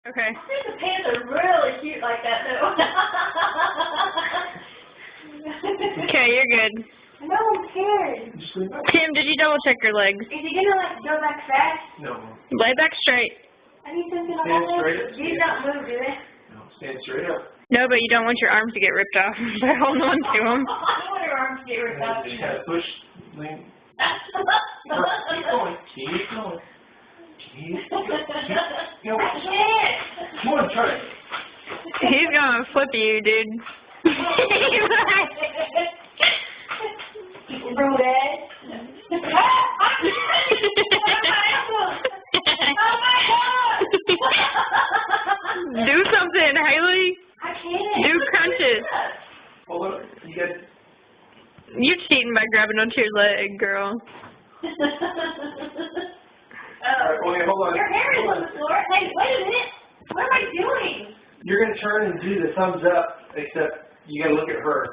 Okay. I think the pants are really cute like that, though. Okay, you're good. No one cares. Tim, did you double check your legs? Is he gonna like go back fast? No. Lay back straight. I need something like Stand that. straight up. These don't move, do they? No, stand straight up. No, but you don't want your arms to get ripped off by holding on to them. I want your arms to get ripped And out. then just kind of push, lean. Keep going. Keep going. Keep going. I can't. Come on, try it. He's gonna flip you, dude. Rude ass. Do something, Haley. I can't. Do crunches. Hold on. You got. You're cheating by grabbing onto your leg, girl. Alright, okay, hold on. Your hair is on the floor. Hey, wait a minute. What am I doing? You're going to turn and do the thumbs up, except you got to look at her.